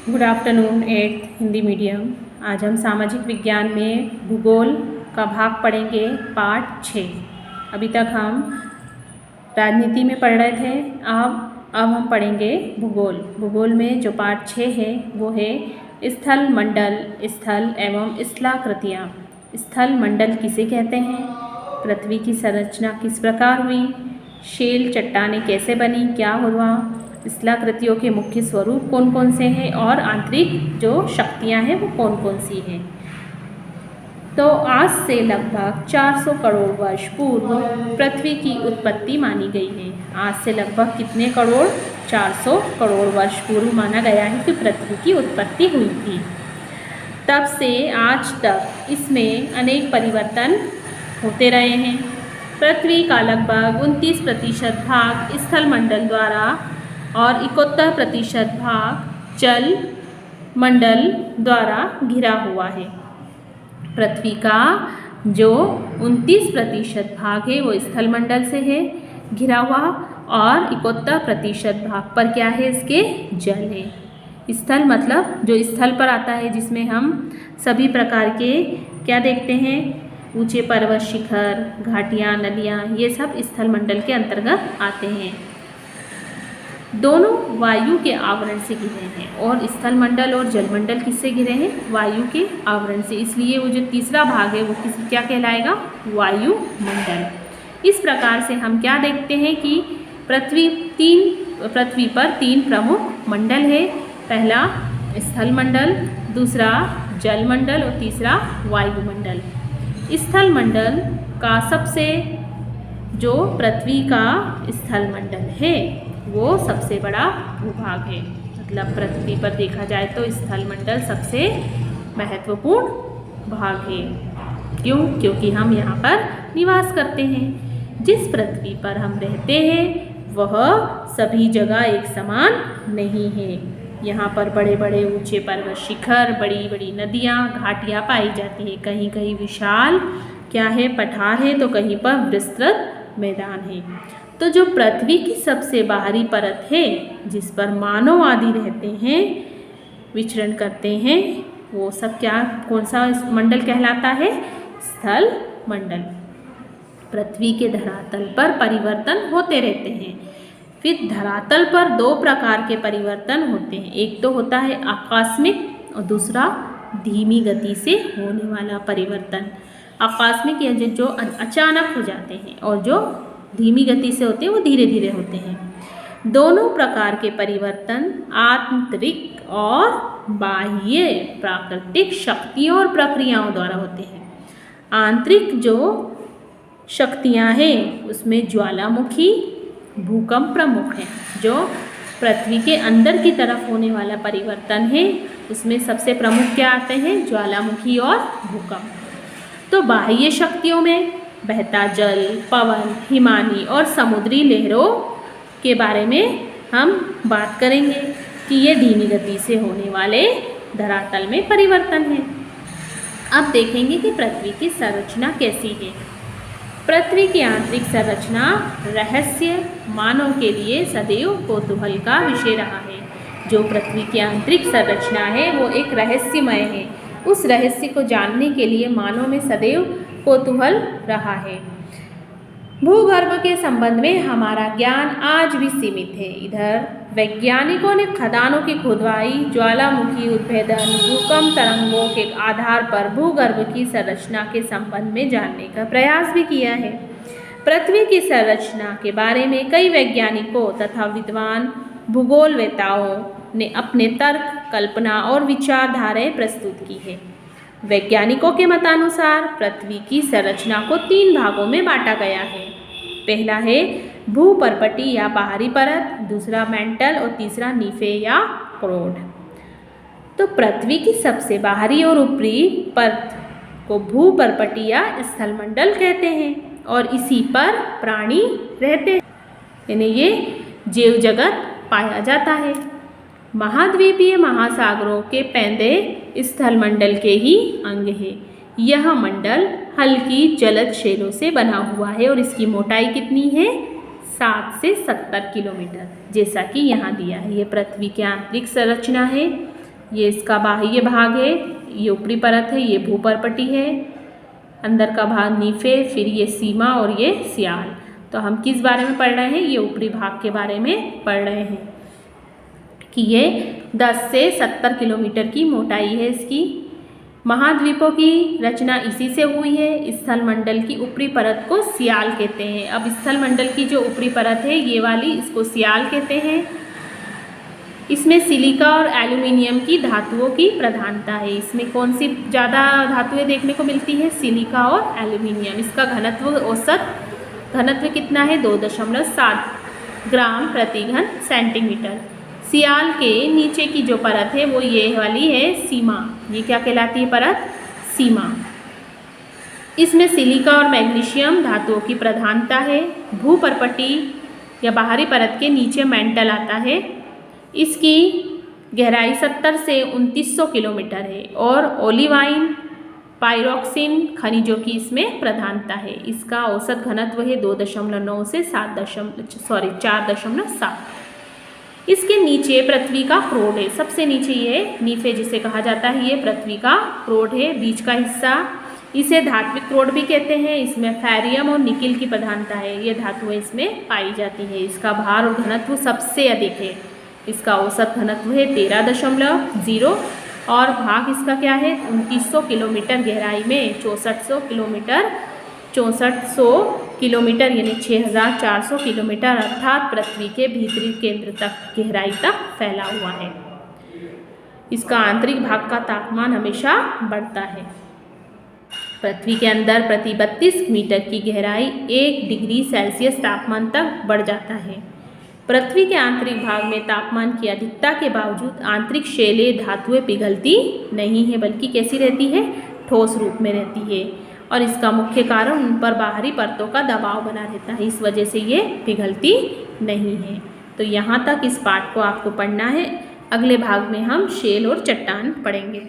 Good afternoon eighth Hindi medium. आज हम सामाजिक विज्ञान में भूगोल का भाग पढ़ेंगे, पार्ट 6। अभी तक हम राजनीति में पढ़ रहे थे, अब हम पढ़ेंगे भूगोल। भूगोल में जो पार्ट 6 है वो है स्थल मंडल, स्थल एवं स्थलाकृतियाँ। स्थल मंडल किसे कहते हैं, पृथ्वी की संरचना किस प्रकार हुई, शेल चट्टानें कैसे बनी, क्या हुआ, स्थलाकृतियों के मुख्य स्वरूप कौन कौन से हैं और आंतरिक जो शक्तियां हैं वो कौन कौन सी हैं। तो आज से लगभग 400 करोड़ वर्ष पूर्व पृथ्वी की उत्पत्ति मानी गई है। आज से लगभग कितने करोड़, 400 करोड़ वर्ष पूर्व माना गया है कि पृथ्वी की उत्पत्ति हुई थी। तब से आज तक इसमें अनेक परिवर्तन होते रहे हैं। पृथ्वी का लगभग 29% भाग स्थल मंडल द्वारा और 71% भाग जल मंडल द्वारा घिरा हुआ है। पृथ्वी का जो 29% भाग है वो स्थल मंडल से है घिरा हुआ, और 71% भाग पर क्या है, इसके जल है। स्थल मतलब जो स्थल पर आता है, जिसमें हम सभी प्रकार के क्या देखते हैं, ऊंचे पर्वत, शिखर, घाटियाँ, नदियाँ, ये सब स्थल मंडल के अंतर्गत आते हैं। दोनों वायु के आवरण से घिरे हैं, और स्थल मंडल और जलमंडल किससे घिरे हैं, वायु के आवरण से। इसलिए वो जो तीसरा भाग है वो क्या कहलाएगा, वायुमंडल। इस प्रकार से हम क्या देखते हैं कि पृथ्वी पर 3 प्रमुख मंडल है। पहला स्थल मंडल, दूसरा जलमंडल और तीसरा वायुमंडल। स्थल मंडल का सबसे जो पृथ्वी का स्थल मंडल है वो सबसे बड़ा भूभाग है। मतलब पृथ्वी पर देखा जाए तो स्थल मंडल सबसे महत्वपूर्ण भाग है। क्यों? क्योंकि हम यहाँ पर निवास करते हैं। जिस पृथ्वी पर हम रहते हैं वह सभी जगह एक समान नहीं है। यहाँ पर बड़े बड़े ऊंचे पर्वत, शिखर, बड़ी बड़ी नदियाँ, घाटियाँ पाई जाती हैं। कहीं कहीं विशाल क्या है, पठार है, तो कहीं पर विस्तृत मैदान है। तो जो पृथ्वी की सबसे बाहरी परत है, जिस पर मानव आदि रहते हैं, विचरण करते हैं, वो सब क्या, कौन सा मंडल कहलाता है, स्थल मंडल। पृथ्वी के धरातल पर परिवर्तन होते रहते हैं। फिर धरातल पर 2 प्रकार के परिवर्तन होते हैं। एक तो होता है आकस्मिक और दूसरा धीमी गति से होने वाला परिवर्तन। आकस्मिक या जो अचानक हो जाते हैं, और जो धीमी गति से होते हैं वो धीरे धीरे होते हैं। दोनों प्रकार के परिवर्तन आंतरिक और बाह्य प्राकृतिक शक्तियों और प्रक्रियाओं द्वारा होते हैं। आंतरिक जो शक्तियाँ हैं उसमें ज्वालामुखी, भूकंप प्रमुख हैं। जो पृथ्वी के अंदर की तरफ होने वाला परिवर्तन है उसमें सबसे प्रमुख क्या आते हैं, ज्वालामुखी और भूकंप। तो बाह्य शक्तियों में बहता जल, पवन, हिमानी और समुद्री लहरों के बारे में हम बात करेंगे कि ये धीमी गति से होने वाले धरातल में परिवर्तन है। अब देखेंगे कि पृथ्वी की संरचना कैसी है। पृथ्वी की आंतरिक संरचना रहस्य मानव के लिए सदैव कौतूहल का विषय रहा है। जो पृथ्वी की आंतरिक संरचना है वो एक रहस्यमय है। उस रहस्य को जानने के लिए मानव में सदैव कौतूहल रहा है। भूगर्भ के संबंध में हमारा ज्ञान आज भी सीमित है। इधर वैज्ञानिकों ने खदानों की खुदाई, ज्वालामुखी उद्भेदन, भूकंप तरंगों के आधार पर भूगर्भ की संरचना के संबंध में जानने का प्रयास भी किया है। पृथ्वी की संरचना के बारे में कई वैज्ञानिकों तथा विद्वान भूगोलवेताओं ने अपने तर्क, कल्पना और विचारधाराएं प्रस्तुत की है। वैज्ञानिकों के मतानुसार पृथ्वी की संरचना को 3 भागों में बांटा गया है। पहला है भूपर्पटी या बाहरी परत, दूसरा मेंटल और तीसरा नीफे या क्रोड। तो पृथ्वी की सबसे बाहरी और ऊपरी परत को भूपर्पटी या स्थलमंडल कहते हैं, और इसी पर प्राणी रहते हैं, यानी ये जीव जगत पाया जाता है। महाद्वीपीय महासागरों के पैंदे स्थलमंडल के ही अंग है। यह मंडल हल्की जलद शैलों से बना हुआ है और इसकी मोटाई कितनी है, 60 से 70 किलोमीटर, जैसा कि यहाँ दिया है। ये पृथ्वी की आंतरिक संरचना है। ये इसका बाह्य भाग है, ये ऊपरी परत है, ये भूपर्पटी है, अंदर का भाग नीफे, फिर ये सीमा और ये सियाल। तो हम किस बारे में पढ़ रहे हैं? ये ऊपरी भाग के बारे में पढ़ रहे हैं कि ये 10 से 70 किलोमीटर की मोटाई है इसकी। महाद्वीपों की रचना इसी से हुई है। स्थलमंडल की ऊपरी परत को सियाल कहते हैं। अब स्थलमंडल की जो ऊपरी परत है ये वाली, इसको सियाल कहते हैं। इसमें सिलिका और एल्यूमिनियम की धातुओं की प्रधानता है। इसमें कौन सी ज़्यादा धातुएं देखने को मिलती है? सिलिका और एल्यूमिनियम। इसका घनत्व, औसत घनत्व कितना है? 2.7 ग्राम प्रति घन सेंटीमीटर। सियाल के नीचे की जो परत है वो ये वाली है, सीमा। ये क्या कहलाती है परत? सीमा। इसमें सिलिका और मैग्नीशियम धातुओं की प्रधानता है। भूपर्पटी या बाहरी परत के नीचे मेंटल आता है। इसकी गहराई 70 से 2900 किलोमीटर है और ओलिवाइन पायरोक्सिन खनिजों की इसमें प्रधानता है। इसका औसत घनत्व है 2.9 से 4.7। इसके नीचे पृथ्वी का क्रोड है। सबसे नीचे ये नीफे जिसे कहा जाता है, ये पृथ्वी का क्रोड है, बीच का हिस्सा। इसे धात्विक क्रोड भी कहते हैं। इसमें फेरियम और निकिल की प्रधानता है। ये धातुएं इसमें पाई जाती है। इसका भार और घनत्व सबसे अधिक है। इसका औसत घनत्व है 13.0 और भाग इसका क्या है? 2900 किलोमीटर गहराई में 6400 किलोमीटर यानी 6400 किलोमीटर अर्थात पृथ्वी के भीतरी केंद्र तक गहराई तक फैला हुआ है। इसका आंतरिक भाग का तापमान हमेशा बढ़ता है। पृथ्वी के अंदर प्रति 32 मीटर की गहराई 1 डिग्री सेल्सियस तापमान तक बढ़ जाता है। पृथ्वी के आंतरिक भाग में तापमान की अधिकता के बावजूद आंतरिक शैलेय धातुएं पिघलती नहीं है, बल्कि कैसी रहती है? ठोस रूप में रहती है। और इसका मुख्य कारण उन पर बाहरी परतों का दबाव बना रहता है, इस वजह से ये पिघलती नहीं है। तो यहाँ तक इस पाठ को आपको पढ़ना है। अगले भाग में हम शैल और चट्टान पढ़ेंगे।